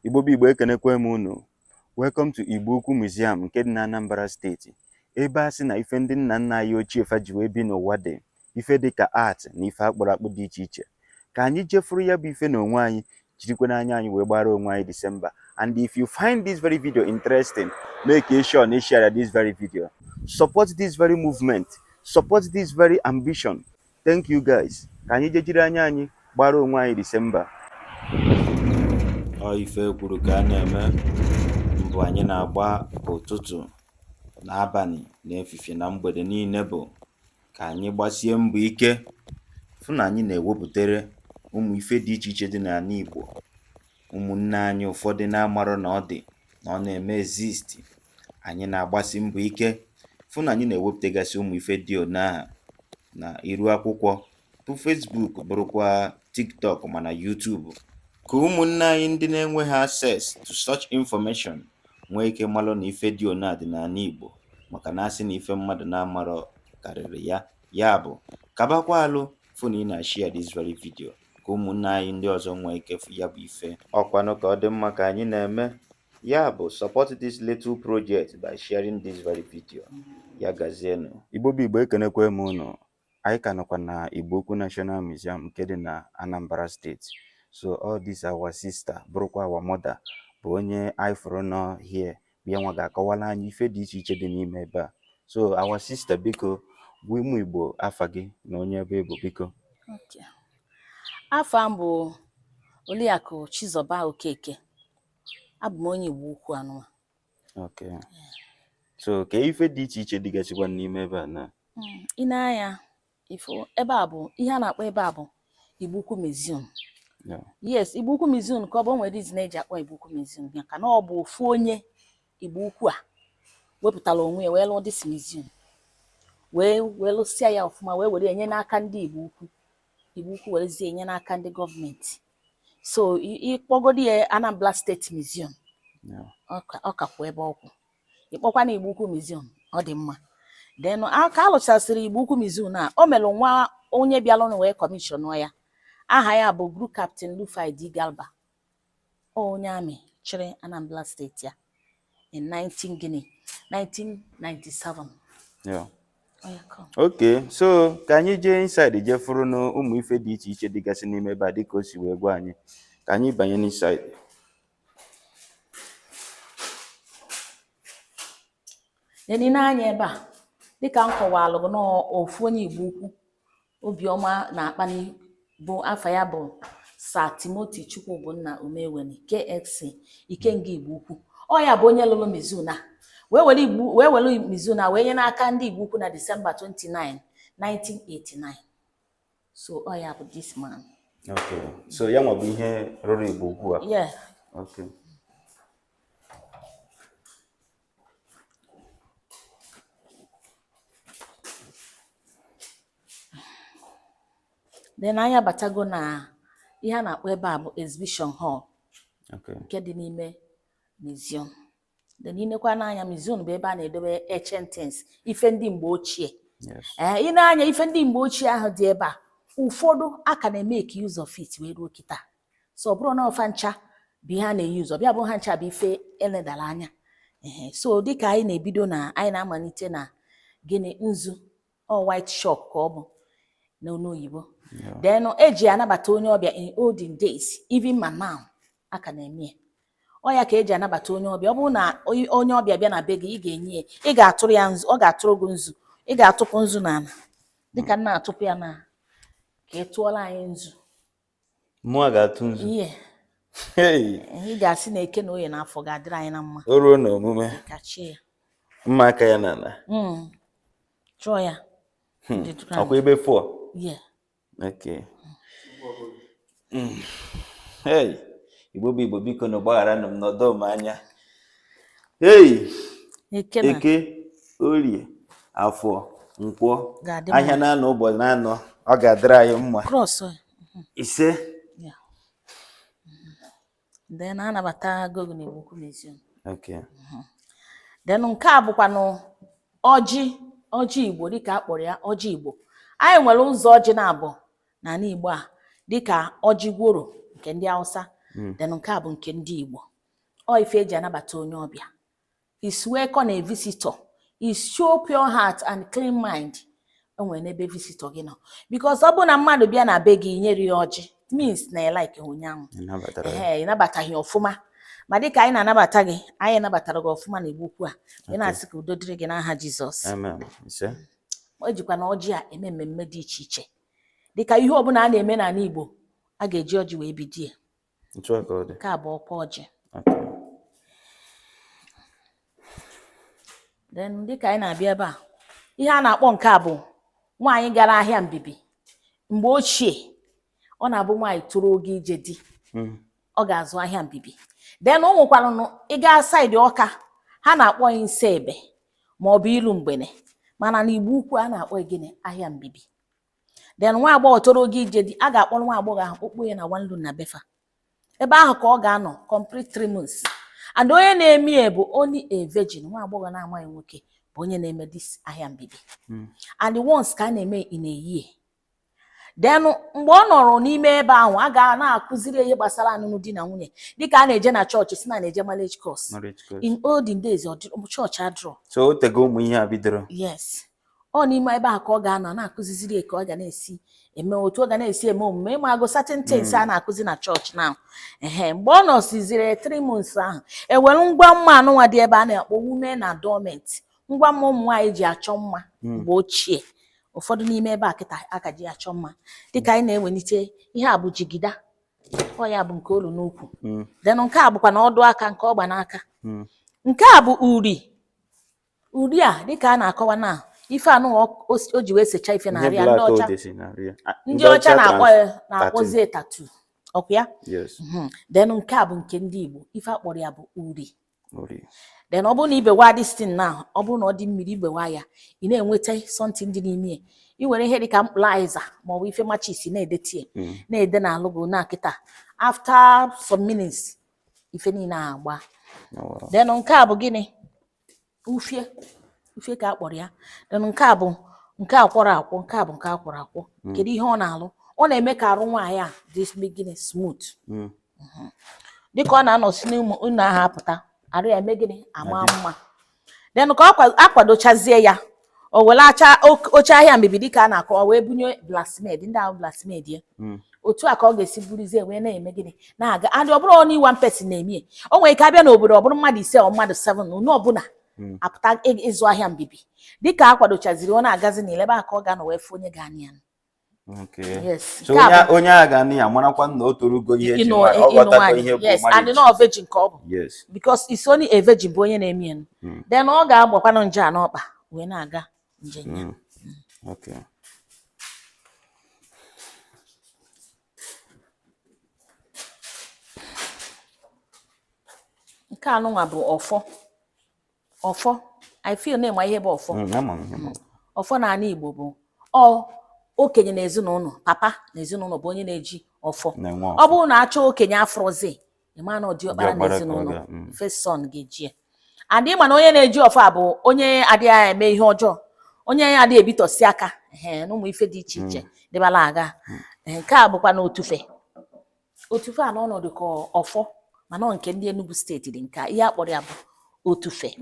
Igbo ekenekwe m unu. Welcome to IGBO Ukwu Museum nke dị na Anambra State. Ebe a sị na ife ndị nna nna anyị ochie fa ji wee bi n'ụwa dị, ife dịka art na ife akpụrụ akpụ dị iche iche. Ka anyị jefuru ya bụ ife na onwe anyị, jirikwa n'anya anyị wee gbara onwe anyị December. And if you find this very video interesting, make sure na share this very video. Support this very movement. Support this very ambition. Thank you guys. Ka anyị jejiri anya anyị gbara onwe anyị December. Ọ ife kwuru ka a na-eme mbụ anyị na-agba ụtụtụ na abalị na efifie na mgbede niile bụ ka anyị gbasie mbọ ike fụ na anyị na-ewepụtere ụmụ ife dị iche iche dị n'ala Igbo. Ụmụnne anyị ụfọdụ na-amarọ na ọ dị na ọ na-eme exist. Anyị na-agbasi mbọ ike fụ na anyị na-ewepụtegasị ụmụ ife dị ona na iru akwụkwọ bụ Facebook, bụrụkwa TikTok mana YouTube, ka ụmụnne anyị ndị na-enweghị access to such information nwee ike malụ na ife dị ona dị n'ala Igbo, maka na asị na ife mmadụ na-amarọ karịrị ya. Ya bụ kabakwa alụ fụ na ị na-share this very video ka ụmụnne anyị ndị ọzọ nwee ike fụ ya bụ ife. Ọkwanụ ka ọ dị mma ka anyị na-eme. Ya bụ support this little project by sharing this very video. Ya gazienụ. Igbo ekenekwe m unu. Anyị ka nọkwa na IGBO Ukwu National Museum nke dị na Anambra State. So all this our sister, bụrụkwa our mother, bụ onye anyị fụrụ nọ here, bịa nwa ga-akọwala anyị ife dị iche iche dị n'ime ebe a. So our sister, biko bụ ụmụ Igbo afa gị na onye ebe bụ biko. Okay. Afa m bụ Oliakụ Chizoba Okeke. Abụ m onye Igbo Ukwu anụwa. Okay. So ka ife dị iche iche dịgasịkwa n'ime ebe a na. Ị na-anya ifo ebe a bụ ihe a na-akpọ ebe a bụ IGBO Ukwu Museum. Yeah. Yes, IGBO Ukwu Museum ka ọ bụ nwere reason eji akpọ IGBO Ukwu Museum ya ka na ọ bụ ofu onye Igbo Ukwu a wepụtara onwe ya wee lụọ this museum. Wee lụsịa ya ọfụma wee were enye n'aka ndị Igbo Ukwu. Igbo Ukwu werezie enye n'aka ndị gọọmenti. So ịkpọgodi ya Anambra State Museum. Yeah. Ọ kakwa ebe ọkwụ. Ịkpọkwa na IGBO Ukwu Museum, ọ dị mma. Then ka alụchasịrị IGBO Ukwu Museum na o mere nwa onye bịalụnụ wee kọmishọn ya. Aha ya bụ Group Captain Lufai D. Galba. Onye amị chịrị Anambra State ya in 1997. Yeah. Oh, yeah, come. Okay, so ka anyị jee inside jefuru na ụmụ ife dị iche iche dịgasị n'ime ebe a dịka o si wee gwa anyị. Ka anyị banye n'inside. Then n'anya ebe a dịka m kọwalụ bụ na ofu onye Igbo Ukwu obiọma na-akpani bụ afa ya bụ Sir Timothy Chukwubunna Umeweni KX Ikenga Igbo Ukwu. Ọ ya bụ onye lụrụ museum na wee were museum na wee nye n'aka ndị Igbo Ukwu na December 29, 1989. So ọ ya bụ this man. Okay. So ya nwa bụ ihe rụrụ Igbo Ukwu a. Yeah. Okay. Then anyị abatago na ihe a na-akpọ ebe a bụ exhibition hall. Okay. Nke dị n'ime museum. Then inekwa n'anya museum bụ ebe a na-edobe ancient things, ife ndị mgbe ochie. Yes. Ị na-anya ife ndị mgbe ochie ahụ dị ebe a, ụfọdụ aka na-emeke use of it wee ruo kịta. So ọ bụrụ na ọfa ncha bụ ihe a na-eyuzo, bịa bụ ha ncha bụ ife eledara anya. So dịka anyị na-ebido na anyị na-amalite na gịnị nzu white chalk ka ọ bụ n'onu oyibo. Yeah. Then eji anabata onye ọbịa in olden days, even ma now aka na-eme. Ọ ya ka eji anabata onye ọbịa. Ọ bụrụ na onye ọbịa bịa na be gị, ị ga-enye, ị ga-atụrụ ya nzu, ọ ga-atụrụ gị nzu, ị ga-atụpụ nzu n'ala dịka nna atụpụ ya na ka ị tụọla anyị nzu. Mụa ga-atụ nzu. Ihe Hey. ị ga-asị na eke na oye n'afọ ga-adịrị anyị na mma. O ruo na omume. Kachie ya. Mma aka ya n'ala. Chụọ ya. Ọkwa ebe 4. Yeah. Okay. Hey, Igbo biko na gbaghara m n'ọdọ m anya. Hey, Eke, Orie, Afọ, Nkwọ, ahịa na-anọ ụbọchị na-anọ, ọ ga-adịrị anyị mma. Cross. Ise. Yeah. Then anabata gogo na Igbo Ukwu Museum. Okay. Then nke a bụkwanụ ọjị Igbo dịka a kpọrọ ya ọjị Igbo. Anyị nwere ụzọ ọjị na-abụ n'ala Igbo a dịka ọjị gworo nke ndị Hausa then nke a bụ nke ndị Igbo. Ọ ife eji anabata onye ọbịa. Is welcome a visitor. Is show pure heart and clean mind. Enwere n'ebe visitor gị nọ. Because ọ bụ na mmadụ bịa na be gị nyere ya ọjị, means na like onyanwụ. Ị nabataghị ọfụma. Ma dịka anyị na-anabata gị, anyị nabatara gị ọfụma na Igbo Ukwu a. Ị na-asị ka udo dịrị gị n'aha Jizọs. Amen. O jikwa na ọjị a eme mmemme dị iche iche. Dịka ihe ọbụla a na-eme n'ala Igbo, a ga-eji ọjị wee bidie. Nke a bụ ọkwa ọjị. Then dịka anyị na-abịa ebe a, ihe a na-akpọ nke a bụ nwaanyị gara ahịa mbibi. Mgbe ochie, ọ na-abụ nwaanyị toro oge ije di. Ọ ga-azụ ahịa mbibi. Then o nwekwara ịga saịdị Ọka, ha na-akpọ ya nse ebe ma ọ bụ ilu mgbene. Mana n'Igbo Ukwu a na-akpọ gịnị ahịa mbibi. Then nwa agbọghọ toro oge ije di, a ga-akpọrọ nwa agbọghọ ahụ okpu ya na nwanlu na befa. Ebe ahụ ka ọ ga-anọ complete 3 months. And onye na-eme bụ only a virgin, nwa agbọghọ na-amaghị nwoke bụ onye na-eme this ahịa mbibi. And the ones ka a na-eme in a year. Then mgbe ọ nọrọ n'ime ebe ahụ, a ga na-akụziri ihe gbasara alụmdi di na nwunye. Dịka a na-eje na chọọchị, si na na-eje marriage course. In olden days, chọọchị adịrọ. So o tego ụmụ ihe a bidoro. Yes. Ọ n'ime ebe ahụ ka ọ ga-anọ na-akụziziri ka ọ ga na-esi eme otu ọ ga na-esi eme omume ma agụ certain things a na-akụzi na chọọchị now. Mgbe ọ nọsiziri 3 months ahụ, ewere ngwa mma anụnwa dị ebe a na-akpọ women adornment. Ngwa mma ụmụ nwaanyị ji achọ mma mgbe ochie. Ụfọdụ n'ime ebe a kịta aka ji achọ mma. Dịka anyị na-ewelite ihe a bụ jigida. Ọ ya bụ nke olu n'ukwu. Then nke a bụkwa na ọdụ aka nke ọgba n'aka. Nke a bụ uri. Uri a dịka a na-akọwa na ife anụ o ji wee secha ife na arịa ndị ọcha na-akpọzie tattoo. Ọkwa ya? Then nke a bụ nke ndị Igbo. Ife akpọrọ ya bụ uri. Then ọ bụrụ na ibewa this thing now, ọ bụrụ na ọ dị mmiri ibewa ya, ị na-enweta something dị n'ime. I were ihe dịka mkpụrụ aịza ma ọ bụ ife machis na-edetie na-ede na alụgo na kịta. After some minutes, ife niile agba. Then nke a bụ gịnị? Ufie. Ufie ka akpọrọ ya. Then nke a bụ nke akwọrọ akwọ, nke a bụ nke akwọrọ akwọ. Kedu ihe ọ na-alụ? Ọ na-eme ka arụ nwaanyị a dị gịnị smooth. Dịka ọ na-anọsi n'ụlọ ahụ apụta, arụ ya eme gịnị ama mma. Then ka ọ akwadochazie ya, o were oche ahịa mbibi dịka a na-akọ wee bunye blacksmith. Ndị ahụ blacksmith ya otu a ka ọ ga-esi burizie wee na-eme gịnị na-aga. And ọ bụrụ only one person na-eme, o nwere ike abịa n'obodo ọ bụrụ mmadụ 5 ọ mmadụ 7 onye ọbụla apụta ịzụ ahịa mbibi. Dịka akwadochaziri ọ na-agazi n'ile ebe a ka ọ ga-anọ wee fụ onye ga-anị ya. Yes. So onye a ga-anị ya marakwa na o torugo ihe ji ọ ghọtakwa ihe bụ yes, and no virgin ka ọ bụ. Yes. Because it's only a virgin bụ onye na-eme ya. Then ọ ga-agbakwanụ nje a n'ọkpa wee na-aga njem ya. Okay. Nke anụnwa bụ ọfọ. Ọfọ, I feel na-ema ihe bụ ọfọ. Ọfọ n'ala Igbo bụ okenye na ezinụlọ, papa na ezinụlọ bụ onye na-eji ọfọ. Ọ bụrụ na achọ okenye afrozi, ịma na ọ dị ọkpara na ezinụlọ, first son ga-eji ya. Adị ma na onye na-eji ọfọ a bụ onye adịghị eme ihe ọjọọ, onye adịghị ebitọsi aka na ụmụ ife dị iche iche dịbala aga. Nke a bụkwa na otufe. Otufe a n'ọnọdụ ka ọfọ, mana nke ndị Enugu steeti dị nke ihe akpọrọ ya bụ otufe.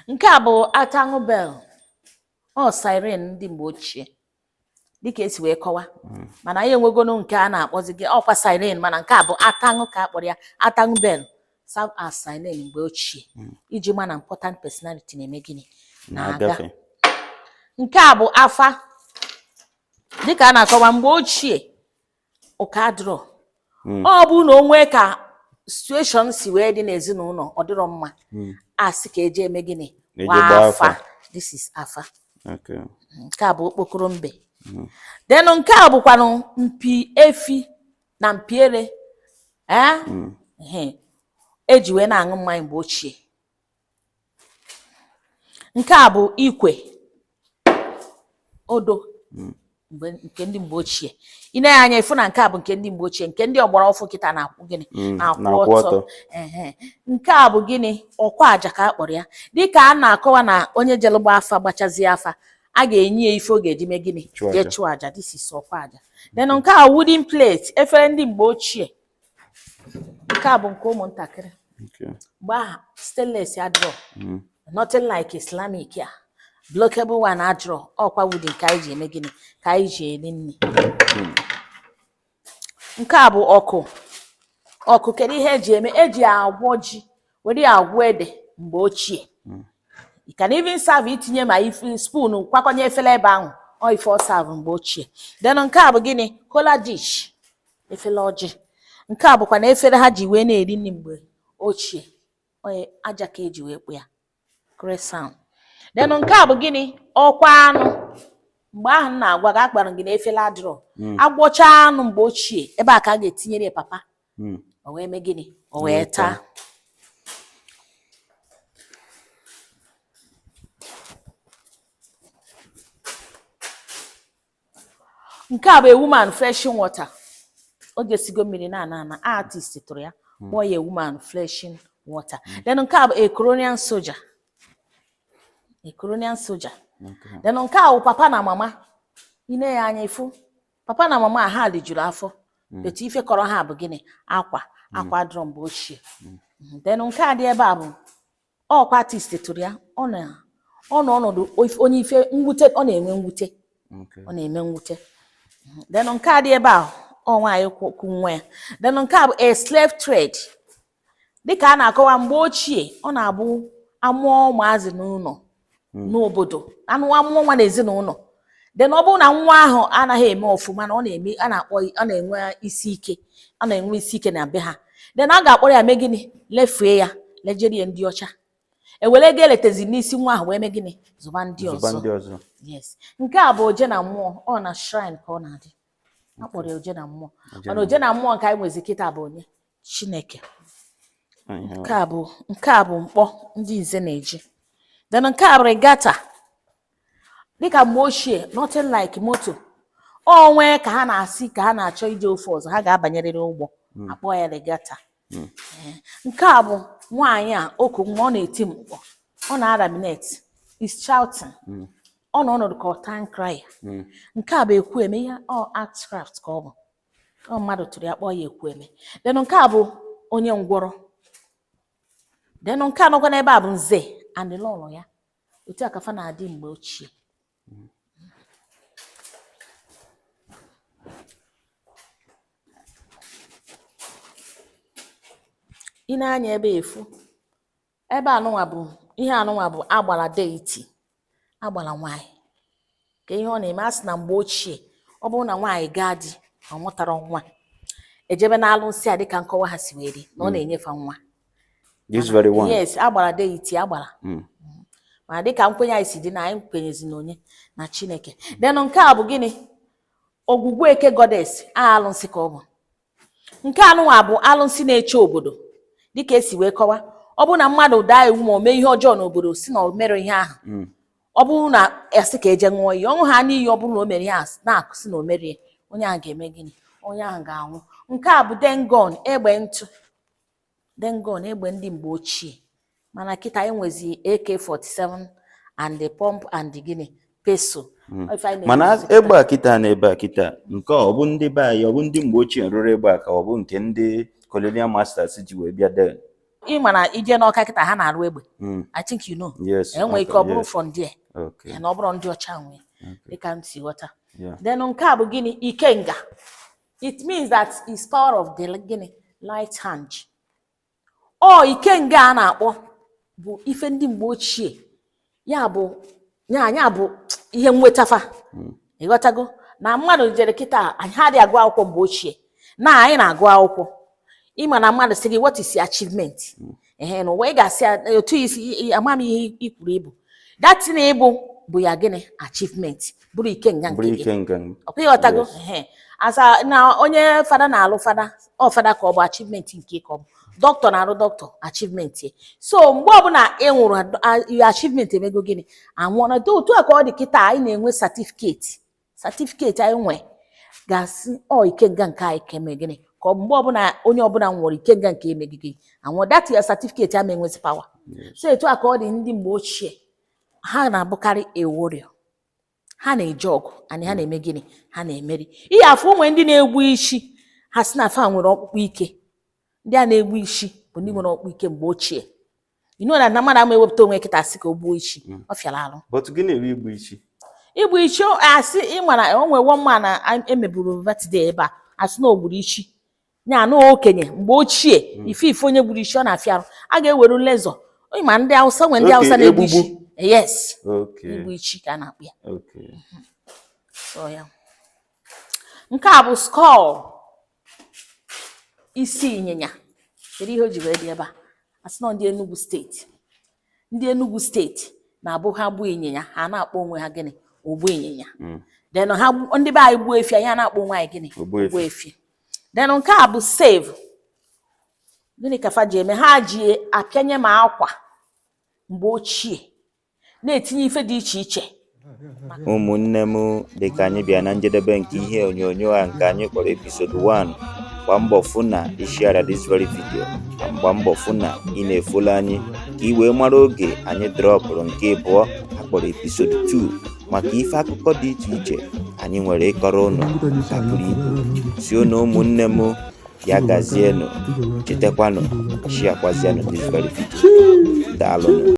Nke a bụ atangu bell. Ọ siren ndị mgbe ochie dịka esi wee kọwa. Mana anyị enwegonu nke a na-akpọzi gị ọkwa siren, mana nke a bụ atangu ka akpọrọ ya. Atangu bell serve as siren mgbe ochie iji ma na important personality na-eme gịnị na-aga. Nke a bụ afa. Dịka a na-akọwa mgbe ochie ụka adịrọ. Ọ bụ na onwe ka situation si wee dị n'ezinụlọ ọ dịrọ mma, asị ka eje eme gịnị wa afa. This is afa. Nke a bụ okpokoro mbe. Then nke a bụkwanụ mpi efi na mpi ere eji wee na-aṅụ mmanya mgbe ochie. Nke a bụ ikwe odo nke ndị mgbe ochie. Ị na-anya ifu na nke a bụ nke ndị mgbe ochie, nke ndị ọgbara ọfụ kịta na-akwụ gịnị na-akwụ ọtọ. Nke a bụ gịnị ọkwa aja ka akpọrọ ya. Dịka a na-akọwa na onye jelụgba afa gbachazie afa, a ga-enye ife oge eji mee gịnị Chụọ jee aja. chụọ aja. This is ọkwa aja. Then nke a wooden plate, efere ndị mgbe ochie. Nke a bụ nke ụmụntakịrị. Mgbe ahụ stainless adịrọ. Nothing like Islamic ya. Blockable one adịrọ. Ọkwa wooden ka anyị ji eme gịnị ka anyị ji eri nri. Nke a bụ ọkụ. Ọkụ kedu ihe eji eme? Eji agwọ ji, were agwọ ede mgbe ochie. You can even serve itinye ma ife spoon kwakonye efere ebe ahụ. Ọ ife ọ serve mgbe ochie. Then nke a bụ gịnị? Kola dish. Efere ọjị. Nke a bụkwa na efere ha ji wee na-eri nri mgbe ochie. Aja ka eji wee kpụ ya. Great sound. Then nke a bụ gịnị? Ọkwa anụ. Mgbe ahụ na-agwa gị akpara gị na efere adịrọ. Agwọcha anụ mgbe ochie, ebe a ka a ga-etinyere papa. O wee mee gịnị? O wee taa. Nke a bụ a woman fleshing water. O jesigo mmiri na artist tụrụ ya. Kpọọ ya woman fleshing water. Then nke a bụ a colonial soldier. A colonial soldier. Then nke a bụ papa na mama. Ine ya anya ifu. Papa na mama ha lijuru afọ. Betu ife kọrọ ha bụ gịnị? Akwa drum mgbe ochie. Then nke a dị ebe a bụ ọkwa artist tụrụ ya. Ọ nọ ọnọdụ onye ife mwute, ọ na-enwe mwute. Ọ na-eme mwute. Then nke a dị ebe a ọ nwaanyị kwụ nwa ya. Then nke a bụ a slave trade. Dịka a na-akọwa mgbe ochie, ọ na-abụ amụọ ụmụazị n'ụlọ n'obodo. Anụ amụọ nwa n'ezinụlọ. Then ọ bụrụ na nwa ahụ anaghị eme ọfụma na ọ na-enwe isi ike. Ọ na-enwe isi ike na be ha. Then a ga-akpọrọ ya mee gịnị? Lefee ya, lejerie ndị ọcha. Ewere ga eletezi n'isi nwa ahụ wee mee gịnị? Zụba ndị ọzọ. Yes. Nke a bụ oje na mmụọ. Ọ na shrine ka ọ na-adị. A kpọrọ ya oje na mmụọ. Mana oje na mmụọ nke anyị nwezi kịta bụ onye? Chineke. Nke a bụ mkpọ ndị nze na-eji. Then nke a bụ regatta. Dịka mgbe ochie, nothing like moto. O nwee ka ha na-asị ka ha na-achọ ije ofe ọzọ, ha ga-abanyerịrị ụgbọ. Akpọ ya regatta. Nke a bụ nwaanyị a oku nwa ọ na-eti mkpọ. Ọ na-araminate. Is shouting. Ọ nọ ọnọdụ ka ọ town crier. Nke a bụ ekwueme, ihe ọ art craft ka ọ bụ. Ọ mmadụ tụrụ ya kpọọ ya ekwueme. Then nke a bụ onye ngwọrọ. Then nke a nọkwa n'ebe a bụ nze and lọlọ ya. Otu a ka fa na-adị mgbe ochie. Ị na-anya ebe efu. Ebe anụnwa bụ ihe anụnwa bụ agbala deity. Agbala nwaanyị. Ka ihe ọ na-eme asị na mgbe ochie, ọ bụrụ na nwaanyị gaa di, ọ mụtara nwa. Ejebe na alụsị a dịka nkọwa ha si wee dị na ọ na-enyefe nwa. This very one. Yes, agbala deity agbala. Ma dịka nkwenye anyị si dị na anyị kwenyezi na onye na Chineke. Then nke a bụ gịnị? Ogwugwu eke goddess. Alụsị ka ọ bụ. Nke anụnwa bụ alụsị na-eche obodo. Dịka esi wee kọwa, ọ bụrụ na mmadụ daa iwu ma o mee ihe ọjọọ n'obodo si na o mere ihe ahụ. Ọ bụrụ na esi ka eje ṅụọ iyi, ọṅụ ha n'iyi ọ bụrụ na o mere ihe ahụ na-akụsi na o merie, onye ahụ ga-eme gịnị? Onye ahụ ga-anwụ. Nke a bụ dengon, egbe ntụ. Dengon, egbe ndị mgbe ochie. Mana kịta enwezi AK-47 and the pump and the gịnị? Peso. Mana egbe a kịta na ebe a kịta, nke ọ bụ ndị be anyị, ọ bụ ndị mgbe ochie rụrụ egbe a ka ọ bụ nke ndị colonial masters ji wee bịa dee? Ị ma na ije n'Ọka kịta ha na-arụ egbe. I think you know. Yes. Enwe ike ọ bụrụ from there. Okay. Na ọ bụrụ ndị ọcha nwe. Dịka m si ghọta. Then nke a bụ gịnị? Ikenga. It means that is power of the gịnị? Light hand. Ikenga a na-akpọ bụ ife ndị mgbe ochie. Ya bụ ihe nwetafa. Ịghọtago? Na mmadụ jere kịta anyị adịghị agụ akwụkwọ mgbe ochie. Na anyị na-agụ akwụkwọ. Ịma na mmadụ sị gị what is your achievement? No way ga-asị otu isi amam ihe ikwuru ibu. That thing ịbụ bụ ya gịnị? Achievement. Bụrụ ikenga nke gị. Ọkwa ịghọtago? Asa na onye fada na-alụ fada, fada ka ọ bụ achievement nke ka ọ bụ. Doctor na-arụ doctor, achievement ye. So mgbe ọbụla ị nwụrụ achievement emego gịnị? Anwụọ na otu a ka ọ dị kịta anyị na-enwe certificate anyị nwe ga-asị ikenga nke anyị keme gịnị? Ka ọ mgbe ọbụla onye ọbụla nwụrụ ikenga nke emegige anwụọ, that your certificate ama enwezi power. So etu a ka ọ dị ndị mgbe ochie, ha na-abụkarị a warrior. ha na-eje ọgụ anyị ha na-eme gịnị ha na-emeri ihe afọ onwe ndị na-egbu isi ha si na fa nwere ọkpụkpụ ike ndị a na-egbu isi bụ ndị nwere ọkpụkpụ ike mgbe ochie na mmadụ ama ewepụta onwe kịta sị ka o gbuo isi ọ fịara arụ but gịnị bụ igbu isi asị ịmara o nwere one man emeburu birthday ebe a asị na o gburu isi nya na okenye mgbe ochie ife onye gburu isi ọ na-afịa arụ a ga-ewere lezọ ma ndị Hausa nwere ndị Hausa na-egbu isi yes igbu isi ka a na-akpụ ya so ya nke a bụ skull isi ịnyịnya kedu ihe o ji wee dị ebe a asị na ndị Enugu steeti na-abụ ha gbuo ịnyịnya ha na-akpọ onwe ha gịnị ogbu ịnyịnya then ha ndị be anyị gbuo efi anyị na-akpọ onwe anyị gịnị ogbu efi then nke a bụ save gịnị ka fa ji eme ha ji apịanye ma akwa mgbe ochie na-etinye ife dị iche iche ụmụnne m dịka anyị bịa na njedebe nke ihe onyonyo a nke anyị kpọrọ episode 1 gbaa mbọ fụ na ị share this very video ma gbaa mbọ fụ na ị na-efolo anyị ka ị wee mara oge anyị dropụrụ nke abụọ akpọrọ episode 2 maka ife akụkọ dị iche iche anyị nwere ịkọrọ unu ka pụrụ ibu si unu ụmụnne m ya gazienụ chetakwanụ shiakwazienụ this very video daalụnụ